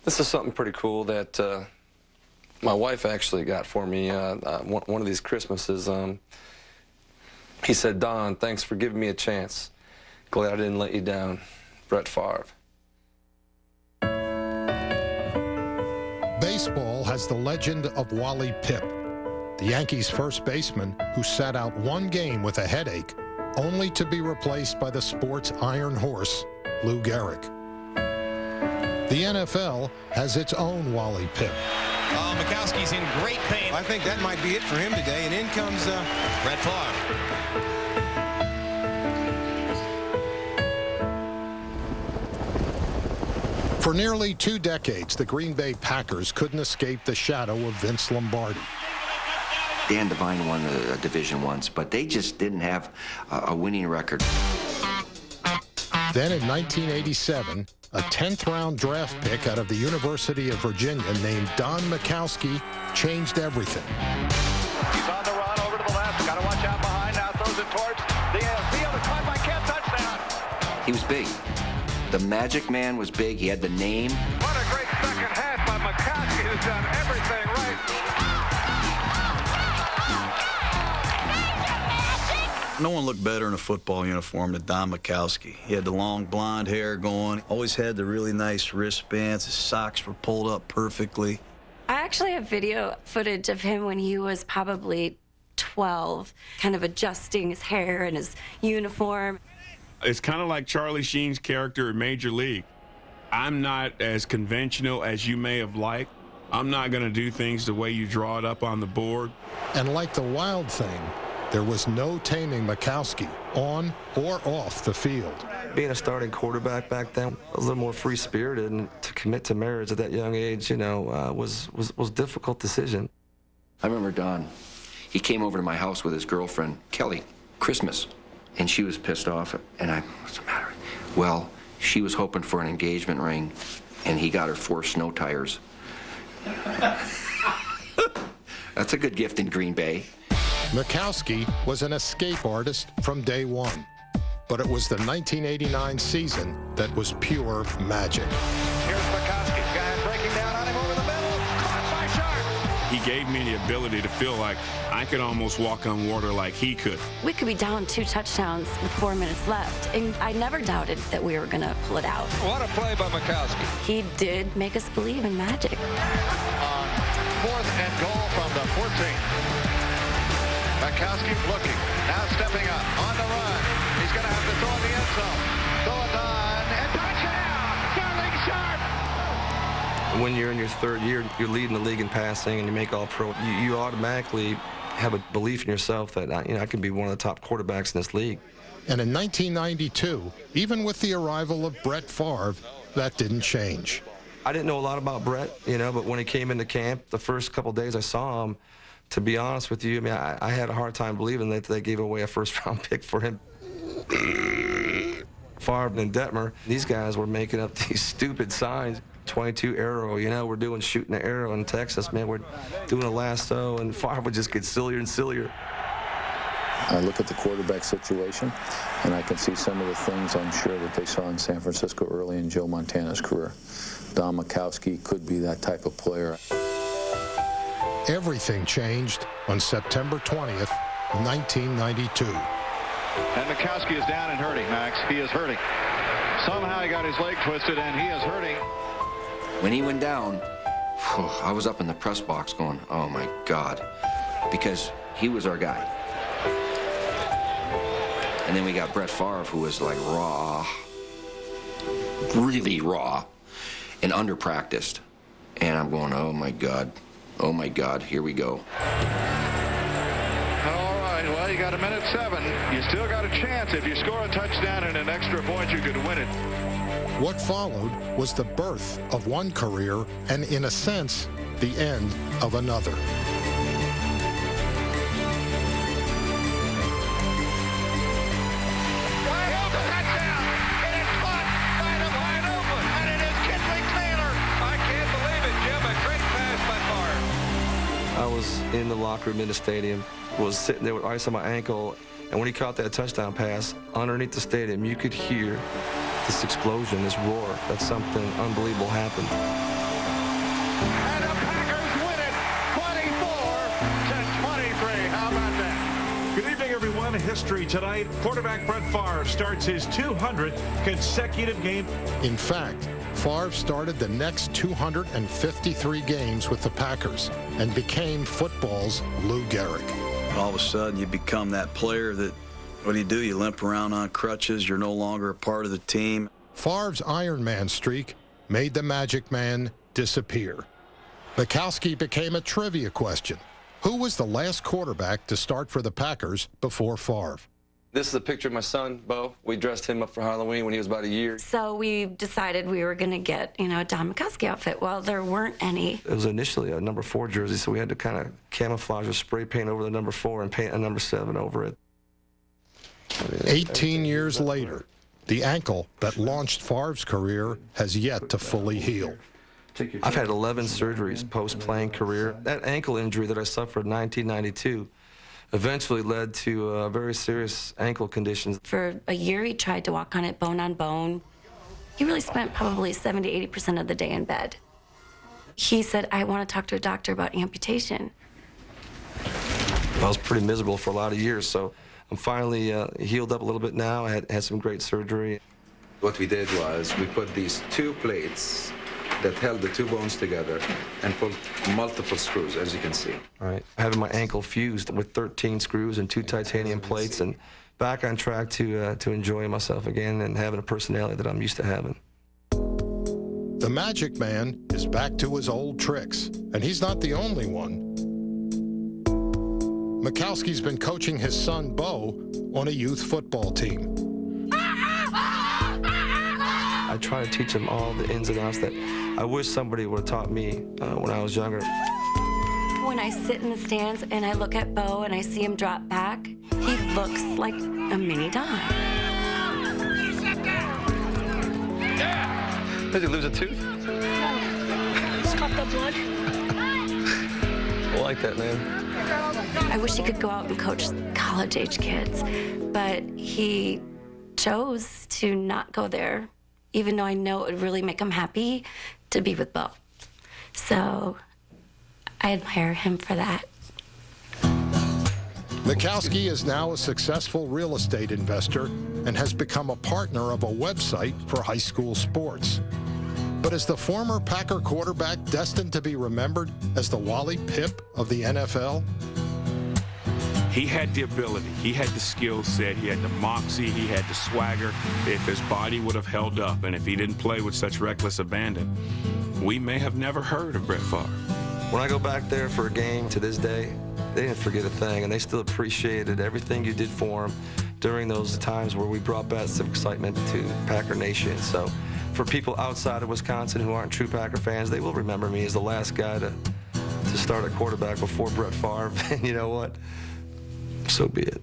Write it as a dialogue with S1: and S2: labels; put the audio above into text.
S1: This is something pretty cool that my wife actually got for me one of these Christmases. He said, "Don, thanks for giving me a chance. Glad I didn't let you down. Brett Favre."
S2: Baseball has the legend of Wally Pipp, the Yankees' first baseman who sat out one game with a headache, only to be replaced by the sport's iron horse, Lou Gehrig. The NFL has its own Wally Pipp.
S3: Majkowski's in great pain.
S4: I think that might be it for him today, and in comes
S3: Brett Favre.
S2: For nearly 2 decades, the Green Bay Packers couldn't escape the shadow of Vince Lombardi.
S5: Dan Devine won a division once, but they just didn't have a winning record.
S2: Then in 1987, a 10th-round draft pick out of the University of Virginia named Don Majkowski changed everything.
S6: He's on the run over to the left. Got to watch out behind. Now throws it towards the field. It's caught by Kemp. Touchdown.
S5: He was big. The Magic Man was big. He had the name.
S6: What a great second half by Majkowski, who's done everything right.
S7: No one looked better in a football uniform than Don Majkowski. He had the long blonde hair going, always had the really nice wristbands, his socks were pulled up perfectly.
S8: I actually have video footage of him when he was probably 12, kind of adjusting his hair and his uniform.
S9: It's kind of like Charlie Sheen's character in Major League. I'm not as conventional as you may have liked. I'm not going to do things the way you draw it up on the board.
S2: And like the Wild thing, there was no taming Majkowski on or off the field.
S1: Being a starting quarterback back then, a little more free-spirited, and to commit to marriage at that young age, was a difficult decision.
S5: I remember Don. He came over to my house with his girlfriend, Kelly, Christmas. And she was pissed off, and what's the matter? Well, she was hoping for an engagement ring, and he got her 4 snow tires. That's a good gift in Green Bay.
S2: Majkowski was an escape artist from day one, but it was the 1989 season that was pure magic.
S6: Here's Majkowski. Guy breaking down on him over the middle. Caught by Sharp.
S9: He gave me the ability to feel like I could almost walk on water like he could.
S8: We could be down 2 touchdowns with 4 minutes left, and I never doubted that we were going to pull it out.
S6: What a play by Majkowski.
S8: He did make us believe in magic.
S6: On 4th and goal from the 14th. Majkowski looking, now stepping up, on the run. He's going to have to throw in the end zone. Throw it on, and touchdown! Sterling Sharp!
S1: When you're in your 3rd year, you're leading the league in passing and you make All-Pro, you automatically have a belief in yourself that I can be one of the top quarterbacks in this league.
S2: And in 1992, even with the arrival of Brett Favre, that didn't change.
S1: I didn't know a lot about Brett, but when he came into camp, the first couple days I saw him, to be honest with you, I had a hard time believing that they gave away a 1st-round pick for him. Favre and Detmer, these guys were making up these stupid signs. 22 arrow, we're doing shooting the arrow in Texas, man. We're doing a lasso, and Favre would just get sillier and sillier.
S10: I look at the quarterback situation, and I can see some of the things I'm sure that they saw in San Francisco early in Joe Montana's career. Don Majkowski could be that type of player.
S2: Everything changed on September 20th, 1992.
S6: And Majkowski is down and hurting, Max. He is hurting. Somehow he got his leg twisted, and he is hurting.
S5: When he went down, I was up in the press box going, oh, my God, because he was our guy. And then we got Brett Favre, who was like raw, really raw, and under-practiced. And I'm going, oh, my God, here we go.
S6: All right, well, you got a minute 7. You still got a chance. If you score a touchdown and an extra point, you could win it.
S2: What followed was the birth of one career and, in a sense, the end of another.
S1: I was in the locker room in the stadium, was sitting there with ice on my ankle, and when he caught that touchdown pass, underneath the stadium, you could hear this explosion, this roar, that something unbelievable happened.
S6: And the Packers win it 24-23. How about that?
S11: Good evening, everyone. History tonight. Quarterback Brett Favre starts his 200th consecutive game.
S2: In fact, Favre started the next 253 games with the Packers and became football's Lou Gehrig.
S7: All of a sudden, you become that player that, what do? You limp around on crutches. You're no longer a part of the team.
S2: Favre's Iron Man streak made the Magic Man disappear. Majkowski became a trivia question. Who was the last quarterback to start for the Packers before Favre?
S1: This is a picture of my son, Bo. We dressed him up for Halloween when he was about a year.
S8: So we decided we were going to get, a Don Majkowski outfit. Well, there weren't any.
S1: It was initially a number 4 jersey, so we had to kind of camouflage a spray paint over the number 4 and paint a number 7 over it.
S2: 18 years later, the ankle that launched Favre's career has yet to fully heal.
S1: I've had 11 surgeries post-playing career. That ankle injury that I suffered in 1992 eventually led to very serious ankle conditions.
S8: For a year, he tried to walk on it bone on bone. He really spent probably 70–80% of the day in bed. He said, I want to talk to a doctor about amputation.
S1: I was pretty miserable for a lot of years, so I'm finally healed up a little bit now. I had some great surgery.
S12: What we did was we put these 2 plates that held the 2 bones together and pulled multiple screws, as you can see.
S1: Right. Having my ankle fused with 13 screws and 2 titanium plates, and back on track to enjoying myself again and having a personality that I'm used to having.
S2: The Magic Man is back to his old tricks, and he's not the only one. Majkowski's been coaching his son, Bo, on a youth football team.
S1: I try to teach him all the ins and outs that I wish somebody would have taught me when I was younger.
S8: When I sit in the stands and I look at Bo and I see him drop back, he looks like a mini Don.
S1: Did he lose a tooth?
S13: Just cut the blood.
S1: I like that, man.
S8: I wish he could go out and coach college-age kids, but he chose to not go there, even though I know it would really make him happy to be with Bo. So I admire him for that.
S2: Majkowski is now a successful real estate investor and has become a partner of a website for high school sports. But is the former Packer quarterback destined to be remembered as the Wally Pipp of the NFL?
S9: He had the ability, he had the skill set, he had the moxie, he had the swagger. If his body would have held up and if he didn't play with such reckless abandon, we may have never heard of Brett Favre.
S1: When I go back there for a game to this day, they didn't forget a thing, and they still appreciated everything you did for them during those times where we brought back some excitement to Packer Nation. So for people outside of Wisconsin who aren't true Packer fans, they will remember me as the last guy to start at quarterback before Brett Favre. And you know what? So be it.